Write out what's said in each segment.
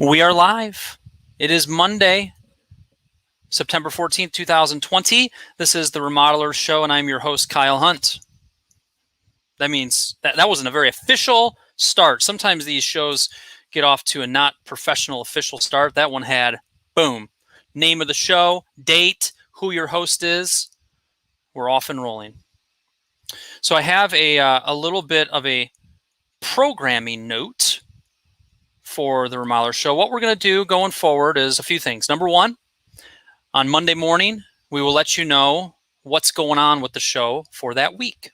We are live. It is Monday, September 14th, 2020. This is the Remodeler Show, and I'm your host, Kyle Hunt. That means that wasn't a very official start. Sometimes these shows get off to a not professional official start. That one had, boom, name of the show, date, who your host is. We're off and rolling. So I have a little bit of a programming note for the Remodeler Show. What we're going to do going forward is a few things. Number one, on Monday morning, we will let you know what's going on with the show for that week.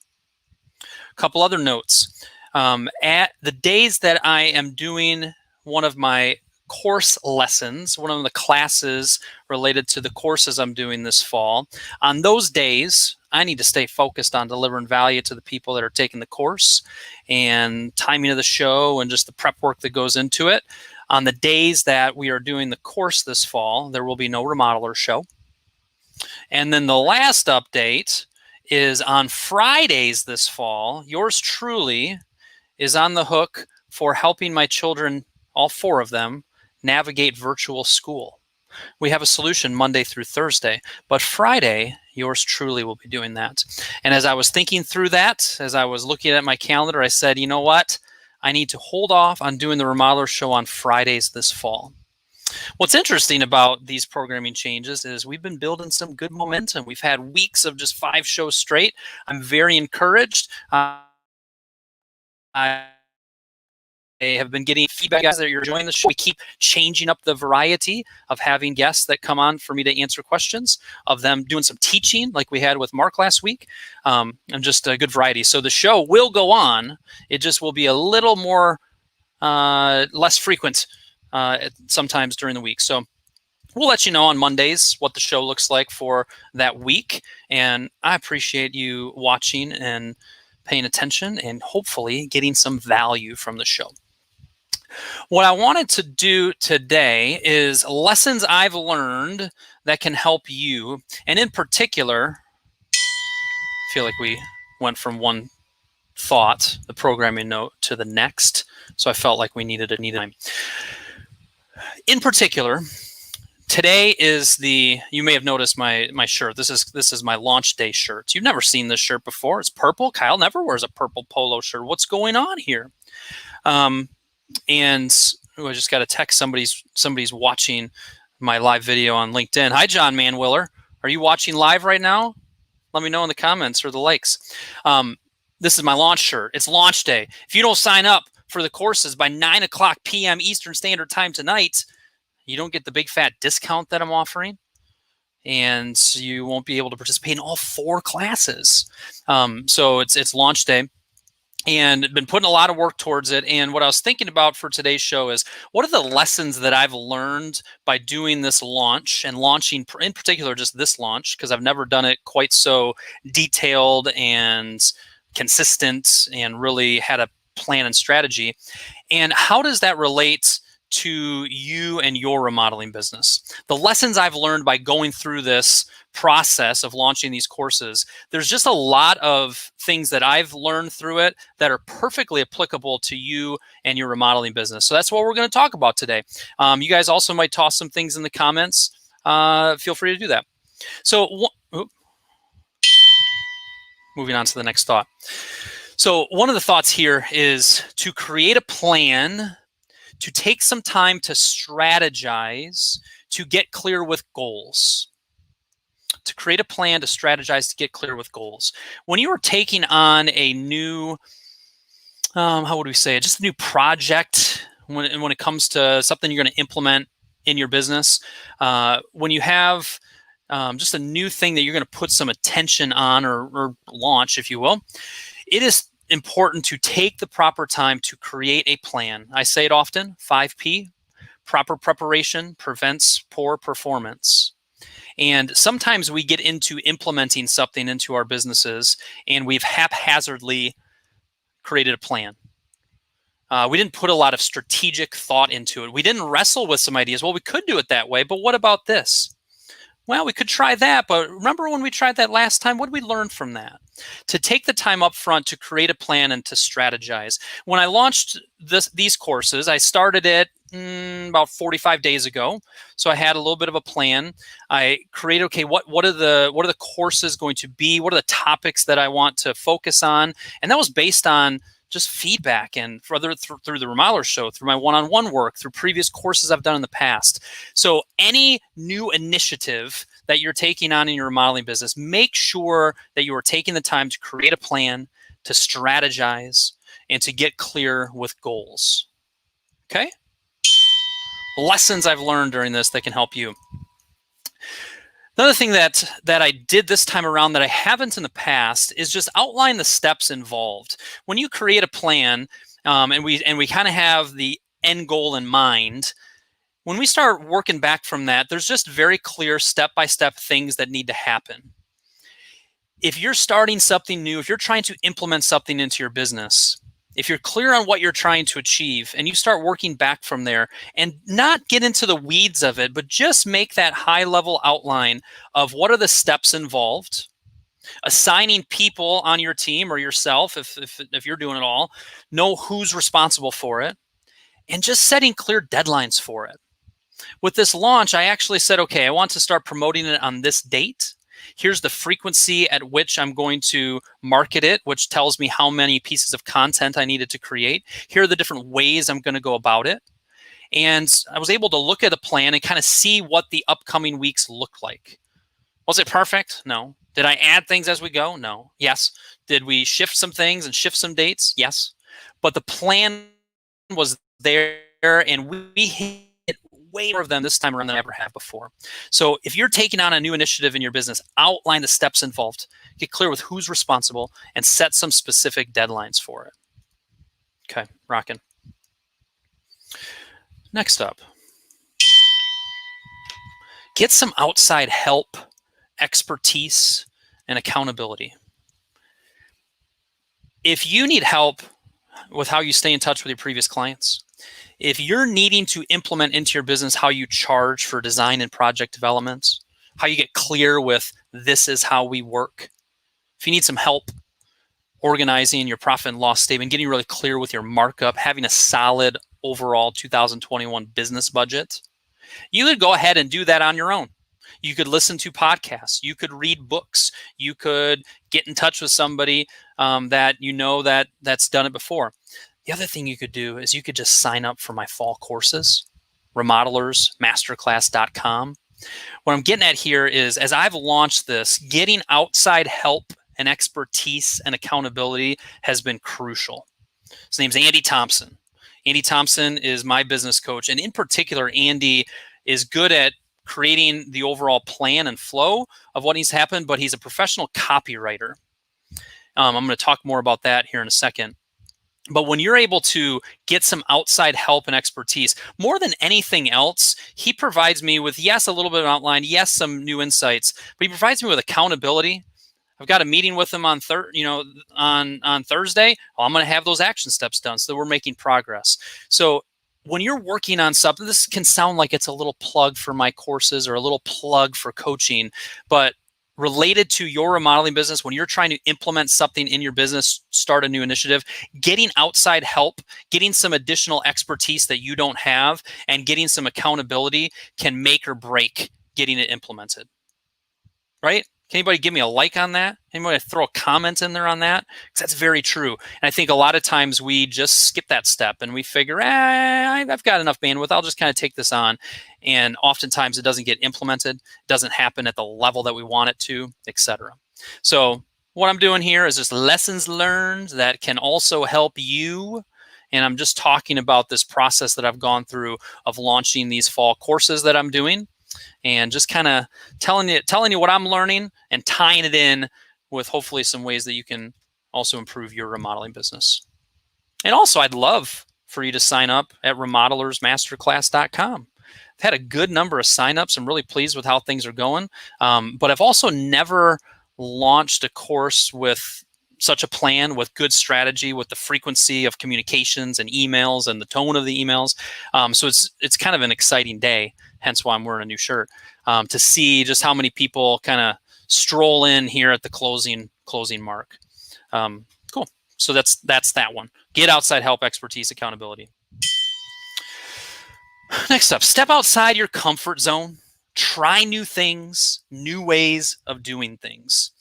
A couple other notes. At the days that I am doing one of my course lessons, one of the classes related to the courses I'm doing this fall, on those days, I need to stay focused on delivering value to the people that are taking the course and timing of the show and just the prep work that goes into it. On the days that we are doing the course this fall, there will be no Remodeler Show. And then the last update is on Fridays this fall, yours truly is on the hook for helping my children, all four of them, navigate virtual school. We have a solution Monday through Thursday, but Friday, yours truly will be doing that. And as I was thinking through that, as I was looking at my calendar, I said, you know what? I need to hold off on doing the Remodeler Show on Fridays this fall. What's interesting about these programming changes is we've been building some good momentum. We've had weeks of just 5 shows straight. I'm very encouraged. I have been getting feedback, guys, that you're enjoying the show. We keep changing up the variety of having guests that come on for me to answer questions, of them doing some teaching like we had with Mark last week, and just a good variety. So the show will go on. It just will be a little more less frequent sometimes during the week. So we'll let you know on Mondays what the show looks like for that week. And I appreciate you watching and paying attention and hopefully getting some value from the show. What I wanted to do today is lessons I've learned that can help you. And in particular, I feel like we went from one thought, the programming note, to the next. So I felt like we needed time. In particular, today is you may have noticed my shirt. This is my launch day shirt. You've never seen this shirt before. It's purple. Kyle never wears a purple polo shirt. What's going on here? And I just got a text. Somebody's watching my live video on LinkedIn. Hi, John Manwiller. Are you watching live right now? Let me know in the comments or the likes. This is my launch shirt. It's launch day. If you don't sign up for the courses by 9 o'clock p.m. Eastern Standard Time tonight, you don't get the big fat discount that I'm offering, and you won't be able to participate in all 4 classes. So it's launch day, and been putting a lot of work towards it. And what I was thinking about for today's show is, what are the lessons that I've learned by doing this launch and launching, in particular, just this launch, because I've never done it quite so detailed and consistent and really had a plan and strategy. And how does that relate to you and your remodeling business? The lessons I've learned by going through this process of launching these courses, there's just a lot of things that I've learned through it that are perfectly applicable to you and your remodeling business. So that's what we're going to talk about today. You guys also might toss some things in the comments. Feel free to do that. So moving on to the next thought. So one of the thoughts here is to create a plan, to take some time to strategize, to get clear with goals. To create a plan, to strategize, to get clear with goals. When you are taking on a new, how would we say it, just a new project, when it comes to something you're going to implement in your business, when you have just a new thing that you're going to put some attention on or launch, if you will, it is important to take the proper time to create a plan. I say it often, 5P, proper preparation prevents poor performance. And sometimes we get into implementing something into our businesses and we've haphazardly created a plan. We didn't put a lot of strategic thought into it. We didn't wrestle with some ideas. Well, we could do it that way, but what about this? Well, we could try that, but remember when we tried that last time? What did we learn from that? To take the time up front to create a plan and to strategize. When I launched these courses, I started it about 45 days ago. So I had a little bit of a plan. I created, okay, what are the courses going to be? What are the topics that I want to focus on? And that was based on just feedback and further through the Remodeler Show, through my one-on-one work, through previous courses I've done in the past. So any new initiative that you're taking on in your remodeling business, make sure that you are taking the time to create a plan, to strategize, and to get clear with goals. Okay? Lessons I've learned during this that can help you. Another thing that I did this time around that I haven't in the past is just outline the steps involved. When you create a plan, and we kind of have the end goal in mind, when we start working back from that, there's just very clear step-by-step things that need to happen. If you're starting something new, if you're trying to implement something into your business, if you're clear on what you're trying to achieve and you start working back from there and not get into the weeds of it, but just make that high level outline of what are the steps involved, assigning people on your team or yourself, if you're doing it all, know who's responsible for it, and just setting clear deadlines for it. With this launch, I actually said, okay, I want to start promoting it on this date. Here's the frequency at which I'm going to market it, which tells me how many pieces of content I needed to create. Here are the different ways I'm going to go about it. And I was able to look at a plan and kind of see what the upcoming weeks look like. Was it perfect? No. Did I add things as we go? No. Yes. Did we shift some things and shift some dates? Yes. But the plan was there, and we hit way more of them this time around than I ever have before. So if you're taking on a new initiative in your business, outline the steps involved, get clear with who's responsible, and set some specific deadlines for it. Okay, rocking. Next up, get some outside help, expertise, and accountability. If you need help with how you stay in touch with your previous clients, if you're needing to implement into your business how you charge for design and project development, how you get clear with this is how we work, if you need some help organizing your profit and loss statement, getting really clear with your markup, having a solid overall 2021 business budget, you could go ahead and do that on your own. You could listen to podcasts. You could read books. You could get in touch with somebody that you know that's done it before. The other thing you could do is you could just sign up for my fall courses, remodelersmasterclass.com. What I'm getting at here is, as I've launched this, getting outside help and expertise and accountability has been crucial. His name's Andy Thompson. Andy Thompson is my business coach. And in particular, Andy is good at creating the overall plan and flow of what needs to happen, but he's a professional copywriter. I'm going to talk more about that here in a second. But when you're able to get some outside help and expertise, more than anything else, he provides me with, yes, a little bit of outline, yes, some new insights, but he provides me with accountability. I've got a meeting with him on Thursday. Well, I'm going to have those action steps done so that we're making progress. So when you're working on something, this can sound like it's a little plug for my courses or a little plug for coaching, but related to your remodeling business, when you're trying to implement something in your business, start a new initiative, getting outside help, getting some additional expertise that you don't have, and getting some accountability can make or break getting it implemented. Right? Can anybody give me a like on that? Anybody throw a comment in there on that? Because that's very true. And I think a lot of times we just skip that step and we figure, I've got enough bandwidth. I'll just kind of take this on. And oftentimes it doesn't get implemented, doesn't happen at the level that we want it to, etc. So what I'm doing here is just lessons learned that can also help you. And I'm just talking about this process that I've gone through of launching these fall courses that I'm doing, and just kind of telling you what I'm learning and tying it in with hopefully some ways that you can also improve your remodeling business. And also, I'd love for you to sign up at remodelersmasterclass.com. I've had a good number of signups. I'm really pleased with how things are going. But I've also never launched a course with such a plan, with good strategy, with the frequency of communications and emails and the tone of the emails. So it's kind of an exciting day, hence why I'm wearing a new shirt, to see just how many people kind of stroll in here at the closing mark. Cool. So that's that one. Get outside help, expertise, accountability. Next up, step outside your comfort zone. Try new things, new ways of doing things.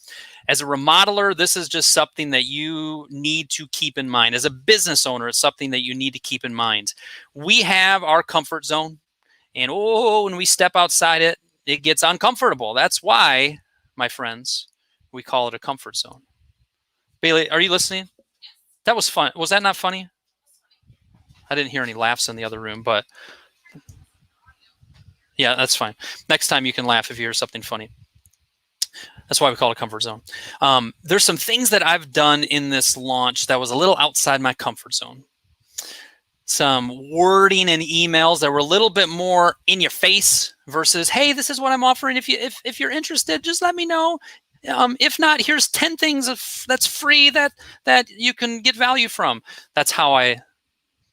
As a remodeler, this is just something that you need to keep in mind. As a business owner, it's something that you need to keep in mind. We have our comfort zone, and when we step outside it, it gets uncomfortable. That's why, my friends, we call it a comfort zone. Bailey, are you listening? That was fun. Was that not funny? I didn't hear any laughs in the other room, but yeah, that's fine. Next time you can laugh if you hear something funny. That's why we call it a comfort zone. There's some things that I've done in this launch that was a little outside my comfort zone. Some wording and emails that were a little bit more in your face versus, hey, this is what I'm offering. If you're interested, just let me know. If not, here's 10 things that's free that you can get value from. That's how I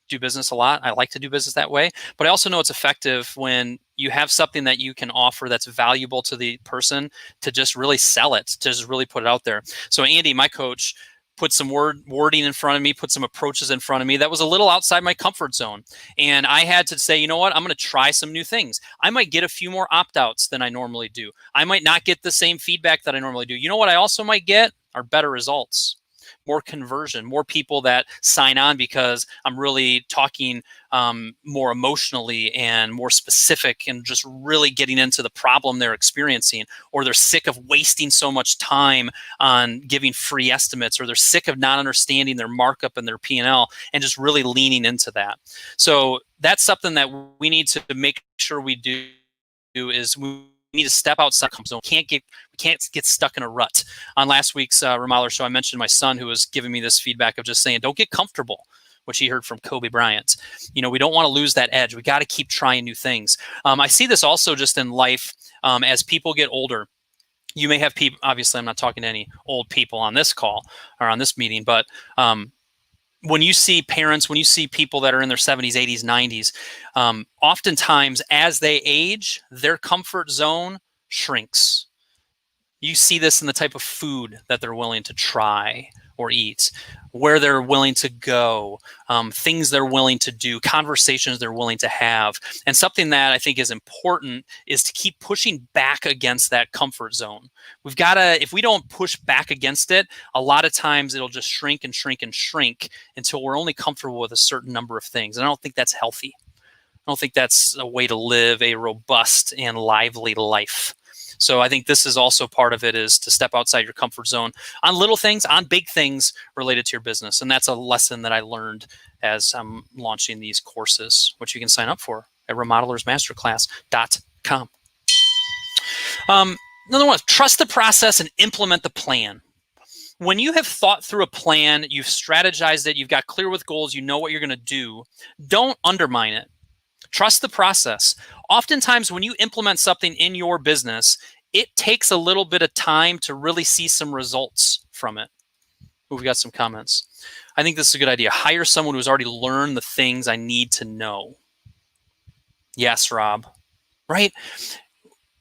do business a lot. I like to do business that way, but I also know it's effective when you have something that you can offer that's valuable to the person to just really sell it, to just really put it out there. So Andy, my coach, put some wording in front of me, put some approaches in front of me that was a little outside my comfort zone. And I had to say, you know what, I'm going to try some new things. I might get a few more opt-outs than I normally do. I might not get the same feedback that I normally do. You know what I also might get are better results. More conversion, more people that sign on because I'm really talking more emotionally and more specific and just really getting into the problem they're experiencing, or they're sick of wasting so much time on giving free estimates, or they're sick of not understanding their markup and their P&L and just really leaning into that. So that's something that we need to make sure we do is we need to step outside the comfort zone. We can't get stuck in a rut. On last week's Remodeler show, I mentioned my son who was giving me this feedback of just saying, don't get comfortable, which he heard from Kobe Bryant. You know, we don't want to lose that edge. We got to keep trying new things. I see this also just in life as people get older. You may have people, obviously I'm not talking to any old people on this call or on this meeting, but when you see parents, when you see people that are in their 70s, 80s, 90s, oftentimes as they age, their comfort zone shrinks. You see this in the type of food that they're willing to try or eat, where they're willing to go, things they're willing to do, conversations they're willing to have. And something that I think is important is to keep pushing back against that comfort zone. We've got to, if we don't push back against it, a lot of times it'll just shrink and shrink and shrink until we're only comfortable with a certain number of things. And I don't think that's healthy. I don't think that's a way to live a robust and lively life. So I think this is also part of it, is to step outside your comfort zone on little things, on big things related to your business. And that's a lesson that I learned as I'm launching these courses, which you can sign up for at remodelersmasterclass.com. Another one, trust the process and implement the plan. When you have thought through a plan, you've strategized it, you've got clear with goals, you know what you're going to do, don't undermine it. Trust the process. Oftentimes when you implement something in your business, it takes a little bit of time to really see some results from it. We've got some comments. I think this is a good idea. Hire someone who's already learned the things I need to know. Yes, Rob. Right?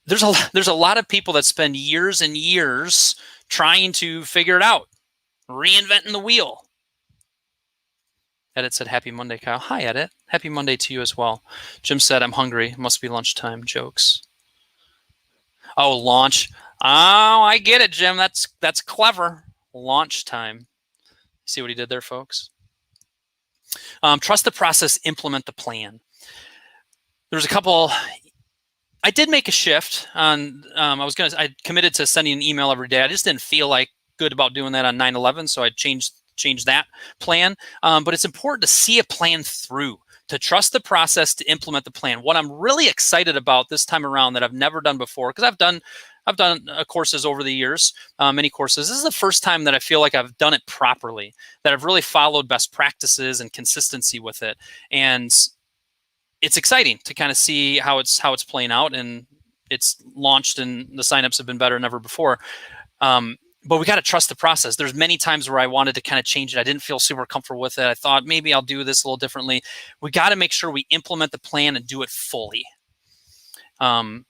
There's a lot of people that spend years and years trying to figure it out, reinventing the wheel. Edit said, happy Monday, Kyle. Hi, Edit. Happy Monday to you as well. Jim said, I'm hungry. Must be lunchtime. Jokes. Oh, launch. Oh, I get it, Jim. That's clever. Launch time. See what he did there, folks? Trust the process. Implement the plan. There's a couple. I did make a shift on. I committed to sending an email every day. I just didn't feel like good about doing that on 9/11, so I changed that plan. But it's important to see a plan through, to trust the process, to implement the plan. What I'm really excited about this time around that I've never done before, because I've done courses over the years, many courses. This is the first time that I feel like I've done it properly, that I've really followed best practices and consistency with it. And it's exciting to kind of see how it's playing out, and it's launched and the signups have been better than ever before. But we got to trust the process. There's many times where I wanted to kind of change it. I didn't feel super comfortable with it. I thought maybe I'll do this a little differently. We got to make sure we implement the plan and do it fully. And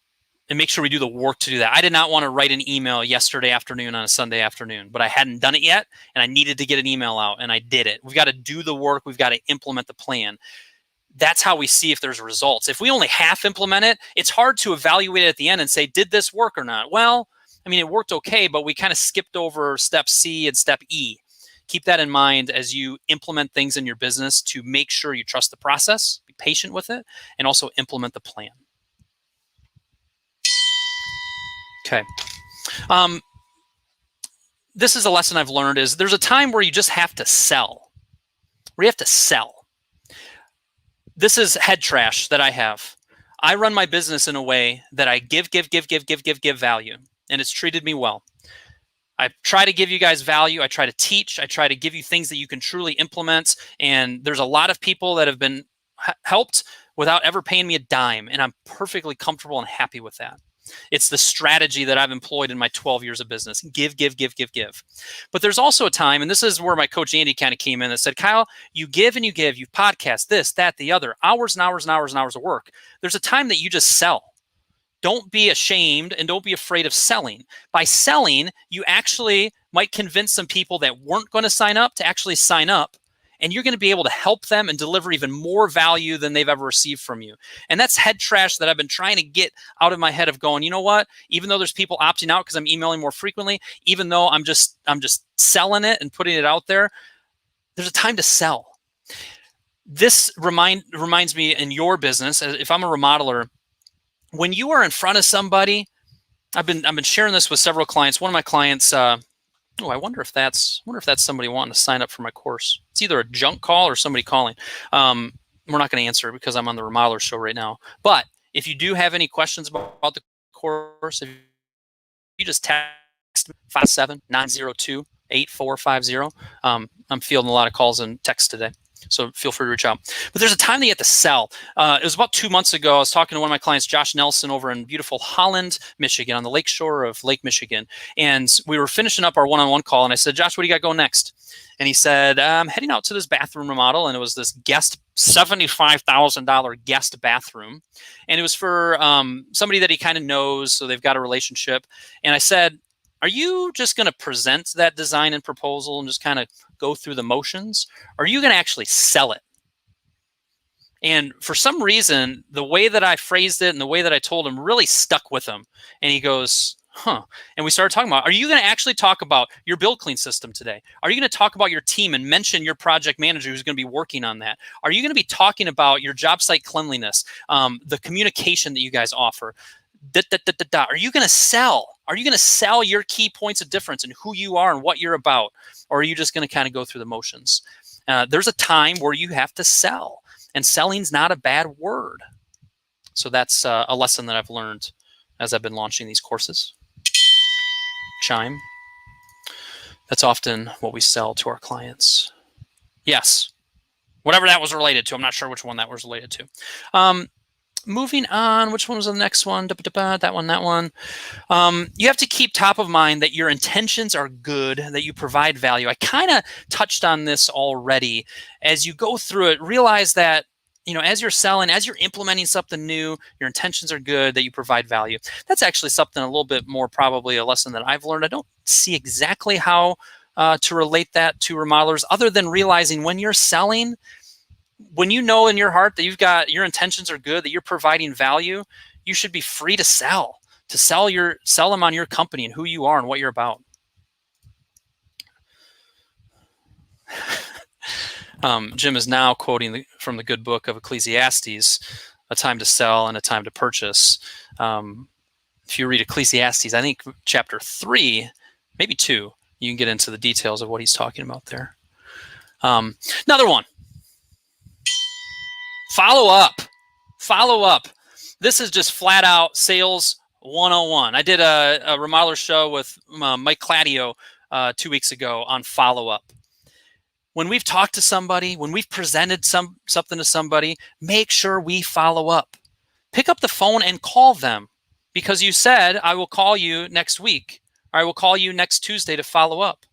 make sure we do the work to do that. I did not want to write an email yesterday afternoon on a Sunday afternoon, but I hadn't done it yet, and I needed to get an email out, and I did it. We've got to do the work. We've got to implement the plan. that's how we see if there's results. If we only half implement it, it's hard to evaluate it at the end and say, did this work or not? Well, I mean, it worked okay, but we kind of skipped over step C and step E. Keep that in mind as you implement things in your business to make sure you trust the process, be patient with it, and also implement the plan. Okay. This is a lesson I've learned is there's a time where you just have to sell. Where you have to sell. This is head trash that I have. I run my business in a way that I give value, and it's treated me well. I try to give you guys value. I try to teach. I try to give you things that you can truly implement. And there's a lot of people that have been helped without ever paying me a dime, and I'm perfectly comfortable and happy with that. It's the strategy that I've employed in my 12 years of business. Give. But there's also a time, and this is where my coach Andy kind of came in and said, Kyle, you give and you give. You podcast this, that, the other, hours and hours and hours and hours of work. There's a time that you just sell. Don't be ashamed and don't be afraid of selling. By selling, you actually might convince some people that weren't going to sign up to actually sign up. And you're going to be able to help them and deliver even more value than they've ever received from you. And that's head trash that I've been trying to get out of my head of going, you know what? Even though there's people opting out because I'm emailing more frequently, even though I'm just selling it and putting it out there, there's a time to sell. This reminds me in your business, if I'm a remodeler, when you are in front of somebody, I've been sharing this with several clients. One of my clients, I wonder if that's somebody wanting to sign up for my course. It's either a junk call or somebody calling. We're not going to answer it because I'm on the Remodeler Show right now. But if you do have any questions about the course, if you just text 57902-8450. I'm fielding a lot of calls and texts today, so feel free to reach out. But there's a time that you have to sell. It was about 2 months ago. I was talking to one of my clients, Josh Nelson, over in beautiful Holland, Michigan, on the lake shore of Lake Michigan. And we were finishing up our one-on-one call, and I said, Josh, what do you got going next? And he said, I'm heading out to this bathroom remodel, and it was this $75,000 guest bathroom. And it was for somebody that he kind of knows, so they've got a relationship. And I said, are you just going to present that design and proposal and just kind of go through the motions? Or are you going to actually sell it? And for some reason, the way that I phrased it and the way that I told him really stuck with him. And he goes, huh. And we started talking about, are you going to actually talk about your Build Clean system today? Are you going to talk about your team and mention your project manager who's going to be working on that? Are you going to be talking about your job site cleanliness, the communication that you guys offer? Are you going to sell? Are you going to sell your key points of difference and who you are and what you're about? Or are you just going to kind of go through the motions? There's a time where you have to sell, and selling's not a bad word. So that's a lesson that I've learned as I've been launching these courses. Chime. That's often what we sell to our clients. Yes. Whatever that was related to. I'm not sure which one that was related to. Moving on, which one was the next one? That one. You have to keep top of mind that your intentions are good, that you provide value. I kind of touched on this already. As you go through it, realize that, as you're selling, as you're implementing something new, your intentions are good, that you provide value. That's actually something a little bit more, probably a lesson that I've learned. I don't see exactly how to relate that to remodelers, other than realizing when you're selling, when you know in your heart that your intentions are good, that you're providing value, you should be free to sell them on your company and who you are and what you're about. Jim is now quoting from the good book of Ecclesiastes, a time to sell and a time to purchase. If you read Ecclesiastes, I think chapter 3, maybe 2, you can get into the details of what he's talking about there. Another one. Follow up. This is just flat out sales 101. I did a remodeler show with Mike Claudio 2 weeks ago on follow up. When we've talked to somebody, when we've presented something to somebody, make sure we follow up. Pick up the phone and call them, because you said, I will call you next week, or I will call you next Tuesday to follow up.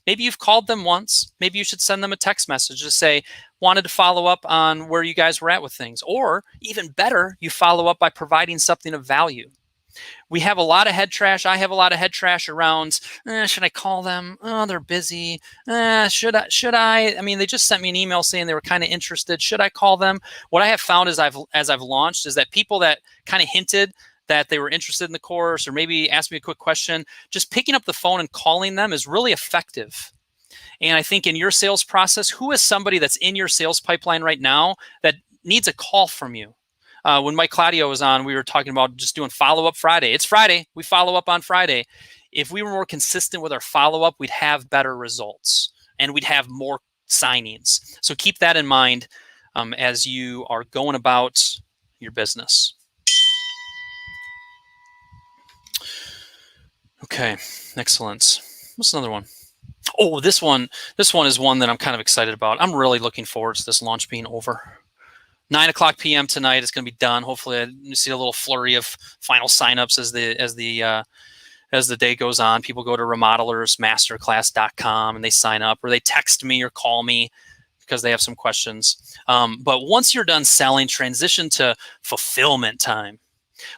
Maybe you've called them once. Maybe you should send them a text message to say, wanted to follow up on where you guys were at with things. Or even better, you follow up by providing something of value. We have a lot of head trash. I have a lot of head trash around, should I call them? Oh, they're busy. Should I? I mean, they just sent me an email saying they were kind of interested. Should I call them? What I have found as I've launched is that people that kind of hinted that they were interested in the course or maybe asked me a quick question, just picking up the phone and calling them is really effective. And I think in your sales process, who is somebody that's in your sales pipeline right now that needs a call from you? When Mike Claudio was on, we were talking about just doing follow-up Friday. It's Friday. We follow up on Friday. If we were more consistent with our follow-up, we'd have better results and we'd have more signings. So keep that in mind as you are going about your business. Okay, excellent. What's another one? Oh, this one is one that I'm kind of excited about. I'm really looking forward to this launch being over. 9:00 p.m. tonight. It's going to be done. Hopefully, you see a little flurry of final signups as the day goes on. People go to remodelersmasterclass.com and they sign up, or they text me or call me because they have some questions. But once you're done selling, transition to fulfillment time.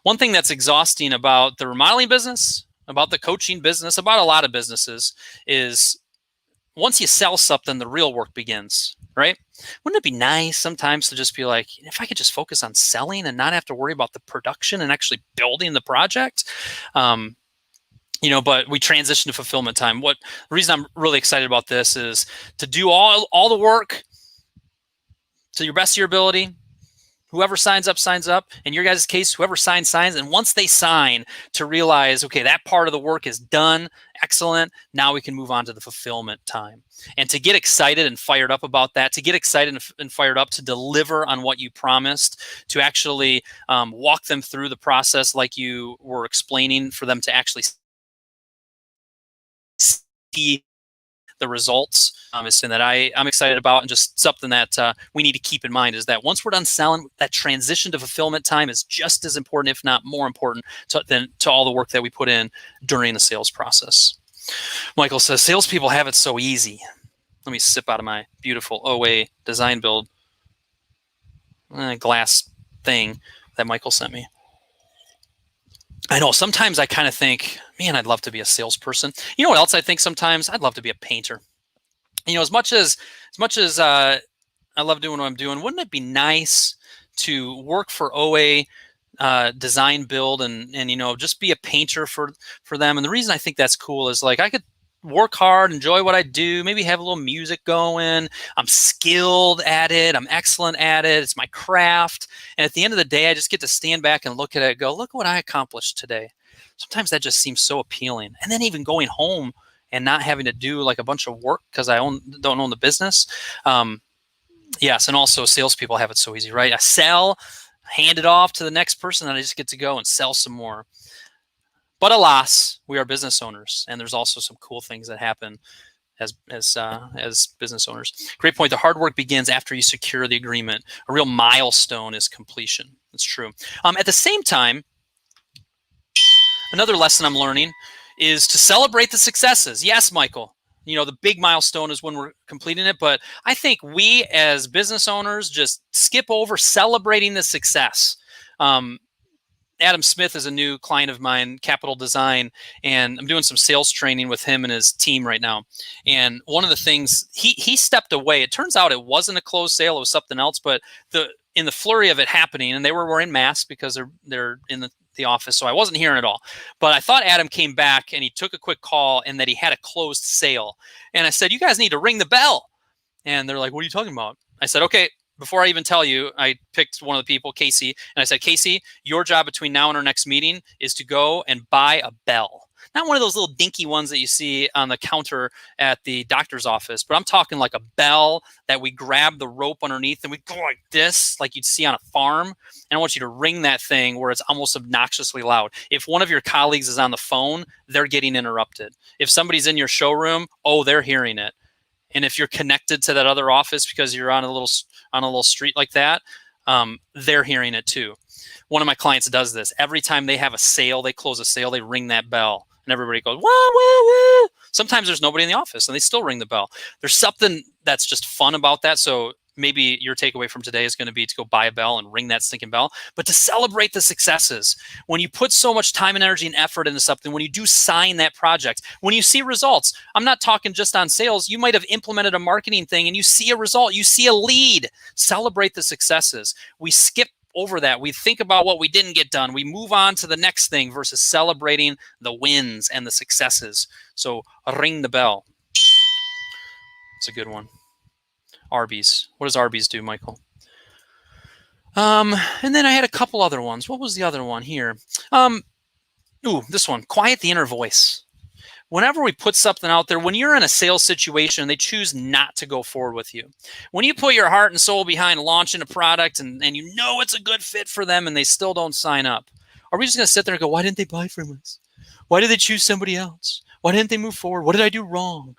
One thing that's exhausting about the remodeling business, about the coaching business, about a lot of businesses is once you sell something, the real work begins, right? Wouldn't it be nice sometimes to just be like, if I could just focus on selling and not have to worry about the production and actually building the project? But we transition to fulfillment time. The reason I'm really excited about this is to do all the work to your best of your ability. Whoever signs up. In your guys' case, whoever signs. And once they sign, to realize, okay, that part of the work is done. Excellent. Now we can move on to the fulfillment time. And to get excited and fired up about that, to get excited and fired up to deliver on what you promised, to actually walk them through the process like you were explaining, for them to actually see the results is something that I'm excited about, and just something that we need to keep in mind is that once we're done selling, that transition to fulfillment time is just as important, if not more important, to all the work that we put in during the sales process. Michael says, salespeople have it so easy. Let me sip out of my beautiful OA design build glass thing that Michael sent me. I know sometimes I kind of think, man, I'd love to be a salesperson. You know what else I think sometimes? I'd love to be a painter. As much as I love doing what I'm doing, wouldn't it be nice to work for OA design build and just be a painter for them? And the reason I think that's cool is, like, I could work hard, enjoy what I do, maybe have a little music going. I'm skilled at it. I'm excellent at it. It's my craft. And at the end of the day, I just get to stand back and look at it and go, look what I accomplished today. Sometimes that just seems so appealing. And then even going home and not having to do like a bunch of work because I don't own the business. Yes, and also salespeople have it so easy, right? I sell, hand it off to the next person, and I just get to go and sell some more. But alas, we are business owners, and there's also some cool things that happen as business owners. Great point. The hard work begins after you secure the agreement. A real milestone is completion. That's true. At the same time, another lesson I'm learning is to celebrate the successes. Yes, Michael. The big milestone is when we're completing it, but I think we as business owners just skip over celebrating the success. Adam Smith is a new client of mine, Capital Design, and I'm doing some sales training with him and his team right now. And one of the things, he stepped away. It turns out it wasn't a closed sale, it was something else, but in the flurry of it happening, and they were wearing masks because they're in the office, so I wasn't hearing it all. But I thought Adam came back and he took a quick call and that he had a closed sale. And I said, you guys need to ring the bell. And they're like, what are you talking about? I said, okay, before I even tell you, I picked one of the people, Casey, and I said, Casey, your job between now and our next meeting is to go and buy a bell. Not one of those little dinky ones that you see on the counter at the doctor's office, but I'm talking like a bell that we grab the rope underneath and we go like this, like you'd see on a farm. And I want you to ring that thing where it's almost obnoxiously loud. If one of your colleagues is on the phone, they're getting interrupted. If somebody's in your showroom, they're hearing it. And if you're connected to that other office because you're on a little street like that, they're hearing it too. One of my clients does this. Every time they have a sale, they close a sale, they ring that bell. And everybody goes, woo, woo, woo. Sometimes there's nobody in the office and they still ring the bell. There's something that's just fun about that. So maybe your takeaway from today is going to be to go buy a bell and ring that stinking bell, but to celebrate the successes. When you put so much time and energy and effort into something, when you do sign that project, when you see results, I'm not talking just on sales. You might have implemented a marketing thing and you see a result, you see a lead. Celebrate the successes. We skip over that. We think about what we didn't get done. We move on to the next thing versus celebrating the wins and the successes. So ring the bell. It's a good one. Arby's. What does Arby's do, Michael? And then I had a couple other ones. What was the other one here? This one. Quiet the inner voice. Whenever we put something out there, when you're in a sales situation, they choose not to go forward with you. When you put your heart and soul behind launching a product and you know it's a good fit for them and they still don't sign up, are we just going to sit there and go, why didn't they buy from us? Why did they choose somebody else? Why didn't they move forward? What did I do wrong?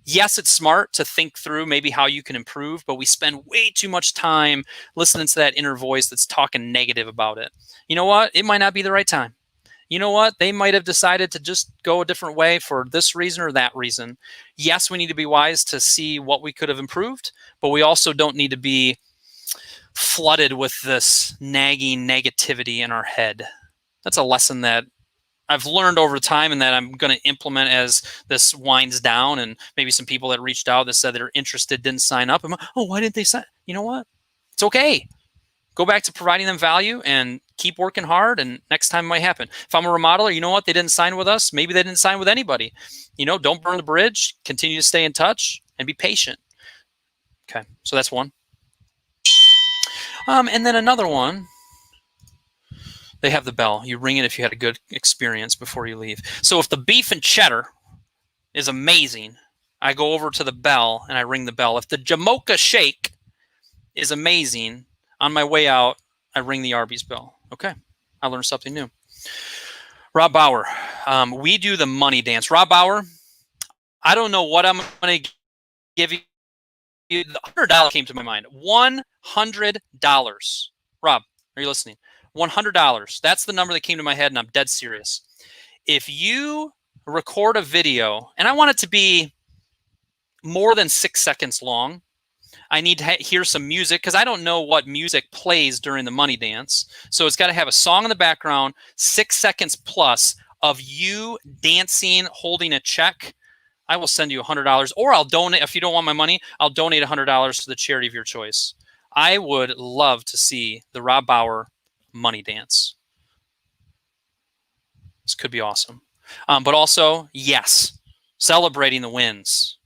Yes, it's smart to think through maybe how you can improve, but we spend way too much time listening to that inner voice that's talking negative about it. You know what? It might not be the right time. You know what? They might have decided to just go a different way for this reason or that reason. Yes, we need to be wise to see what we could have improved, but we also don't need to be flooded with this nagging negativity in our head. That's a lesson that I've learned over time and that I'm going to implement as this winds down, and maybe some people that reached out that said they're interested didn't sign up. I'm like, oh, why didn't they sign? You know what? It's okay. Go back to providing them value and keep working hard, and next time it might happen. If I'm a remodeler, you know what? They didn't sign with us. Maybe they didn't sign with anybody. Don't burn the bridge. Continue to stay in touch and be patient. Okay, so that's one. And then another one. They have the bell. You ring it if you had a good experience before you leave. So if the beef and cheddar is amazing, I go over to the bell and I ring the bell. If the Jamocha shake is amazing, on my way out, I ring the Arby's bell. Okay, I learned something new. Rob Bauer, we do the money dance. Rob Bauer, I don't know what I'm going to give you. The $100 came to my mind. $100. Rob, are you listening? $100. That's the number that came to my head, and I'm dead serious. If you record a video, and I want it to be more than 6 seconds long, I need to hear some music because I don't know what music plays during the money dance. So it's got to have a song in the background, 6 seconds plus of you dancing, holding a check. I will send you $100, or I'll donate. If you don't want my money, I'll donate $100 to the charity of your choice. I would love to see the Rob Bauer money dance. This could be awesome. But also, yes, celebrating the wins.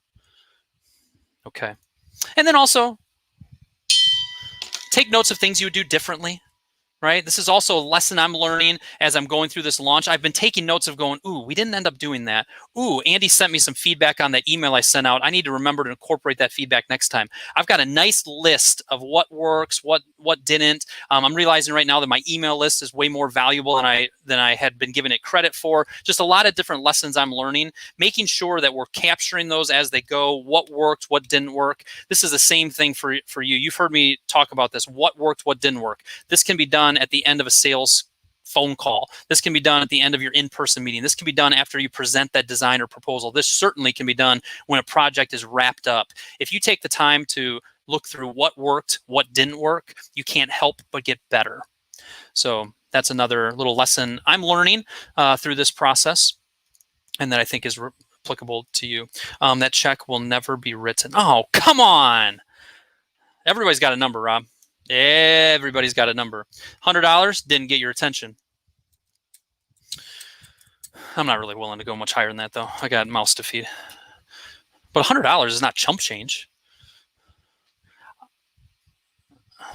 Okay. And then also, take notes of things you would do differently. Right? This is also a lesson I'm learning as I'm going through this launch. I've been taking notes of going, ooh, we didn't end up doing that. Ooh, Andy sent me some feedback on that email I sent out. I need to remember to incorporate that feedback next time. I've got a nice list of what works, what didn't. I'm realizing right now that my email list is way more valuable than I had been giving it credit for. Just a lot of different lessons I'm learning, making sure that we're capturing those as they go, what worked, what didn't work. This is the same thing for you. You've heard me talk about this, what worked, what didn't work. This can be done at the end of a sales phone call. This can be done at the end of your in-person meeting. This can be done after you present that design or proposal. This certainly can be done when a project is wrapped up. If you take the time to look through what worked, what didn't work, you can't help but get better. So that's another little lesson I'm learning through this process, and that I think is applicable to you. That check will never be written. Oh, come on. Everybody's got a number, Rob. Everybody's got a number. $100 didn't get your attention. I'm not really willing to go much higher than that, though. I got mouths to feed. But $100 is not chump change.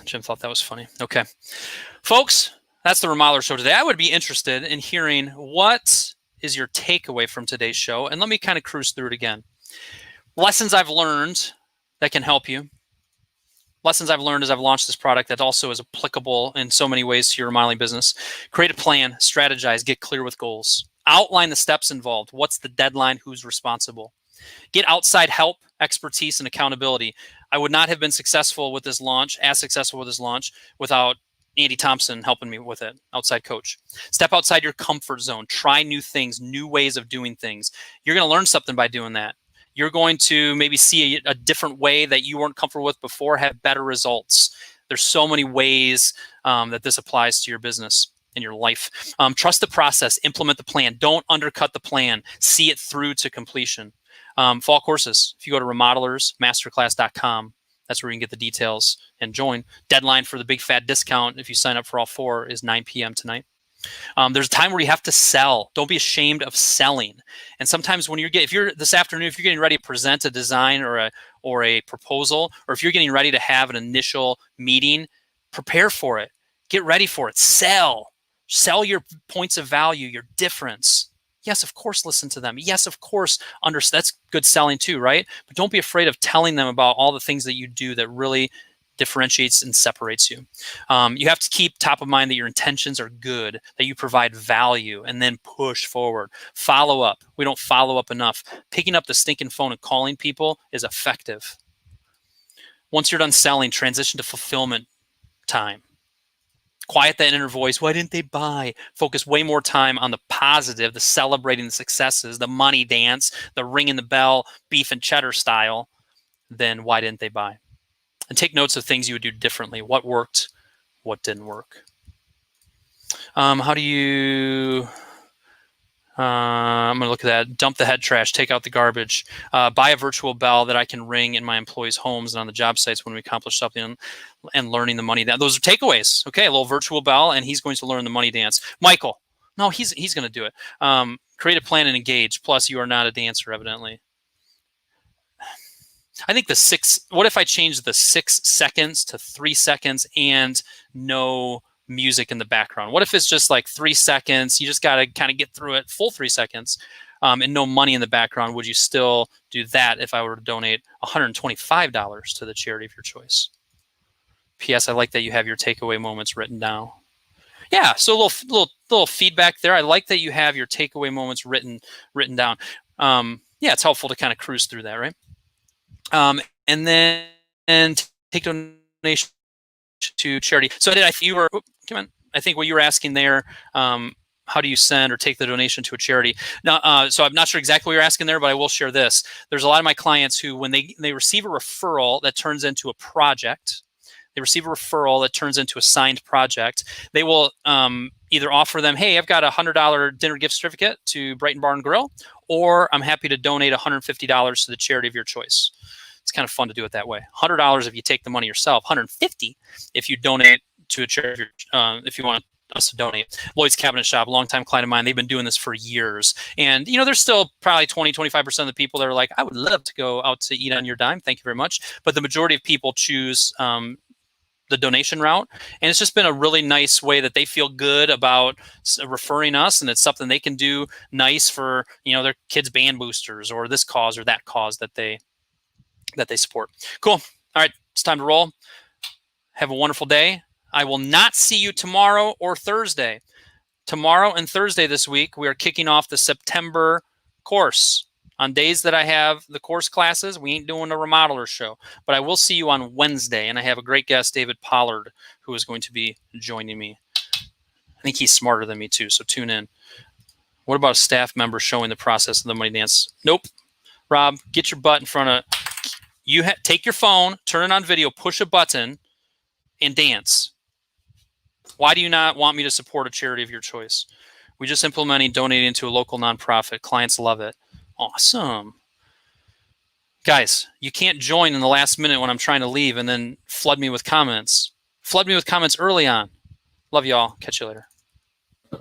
Jim thought that was funny. Okay. Folks, that's the Remodeler Show today. I would be interested in hearing what is your takeaway from today's show. And let me kind of cruise through it again. Lessons I've learned that can help you. Lessons I've learned as I've launched this product that also is applicable in so many ways to your remodeling business. Create a plan, strategize, get clear with goals. Outline the steps involved. What's the deadline? Who's responsible? Get outside help, expertise, and accountability. I would not have been successful with this launch, without Andy Thompson helping me with it, outside coach. Step outside your comfort zone. Try new things, new ways of doing things. You're going to learn something by doing that. You're going to maybe see a different way that you weren't comfortable with before, have better results. There's so many ways that this applies to your business and your life. Trust the process, implement the plan. Don't undercut the plan. See it through to completion. Fall courses, if you go to remodelersmasterclass.com, that's where you can get the details and join. Deadline for the big fat discount, if you sign up for all 4, is 9 p.m. tonight. There's a time where you have to sell. Don't be ashamed of selling. And sometimes when if you're this afternoon, if you're getting ready to present a design or a proposal, or if you're getting ready to have an initial meeting, prepare for it. Get ready for it. Sell your points of value, your difference. Yes, of course, listen to them. Yes, of course, understand. That's good selling too, right? But don't be afraid of telling them about all the things that you do that really differentiates and separates you. You have to keep top of mind that your intentions are good, that you provide value, and then push forward. Follow up. We don't follow up enough. Picking up the stinking phone and calling people is effective. Once you're done selling, transition to fulfillment time. Quiet that inner voice. Why didn't they buy? Focus way more time on the positive, the celebrating the successes, the money dance, the ringing the bell, beef and cheddar style, than why didn't they buy? And take notes of things you would do differently. What worked? What didn't work? How do you... I'm going to look at that. Dump the head trash. Take out the garbage. Buy a virtual bell that I can ring in my employees' homes and on the job sites when we accomplish something, and learning the money dance. Those are takeaways. Okay, a little virtual bell, and he's going to learn the money dance. Michael, no, he's going to do it. Create a plan and engage. Plus, you are not a dancer, evidently. I think what if I change the 6 seconds to 3 seconds and no music in the background? What if it's just like 3 seconds? You just got to kind of get through it, full 3 seconds, and no money in the background. Would you still do that if I were to donate $125 to the charity of your choice? P.S. I like that you have your takeaway moments written down. Yeah, so a little feedback there. I like that you have your takeaway moments written down. Yeah, it's helpful to kind of cruise through that, right? And then take donation to charity. So I think what you were asking there, how do you send or take the donation to a charity? Now, so I'm not sure exactly what you're asking there, but I will share this. There's a lot of my clients who, when they receive a referral that turns into a project, they receive a referral that turns into a signed project, they will either offer them, hey, I've got a $100 dinner gift certificate to Brighton Bar and Grill, or I'm happy to donate $150 to the charity of your choice. It's kind of fun to do it that way. $100 if you take the money yourself, $150 if you donate to a charity, if you want us to donate. Lloyd's Cabinet Shop, longtime client of mine, they've been doing this for years. And, there's still probably 20-25% of the people that are like, I would love to go out to eat on your dime. Thank you very much. But the majority of people choose the donation route. And it's just been a really nice way that they feel good about referring us. And it's something they can do nice for, their kids' band boosters or this cause or that cause that they support. Cool. All right. It's time to roll. Have a wonderful day. I will not see you tomorrow or Thursday. Tomorrow and Thursday this week, we are kicking off the September course. On days that I have the course classes, we ain't doing a remodeler show. But I will see you on Wednesday, and I have a great guest, David Pollard, who is going to be joining me. I think he's smarter than me, too, so tune in. What about a staff member showing the process of the money dance? Nope. Rob, get your butt in front of... Take your phone, turn it on video, push a button, and dance. Why do you not want me to support a charity of your choice? We just implemented donating to a local nonprofit. Clients love it. Awesome. Guys, you can't join in the last minute when I'm trying to leave and then flood me with comments. Flood me with comments early on. Love y'all. Catch you later.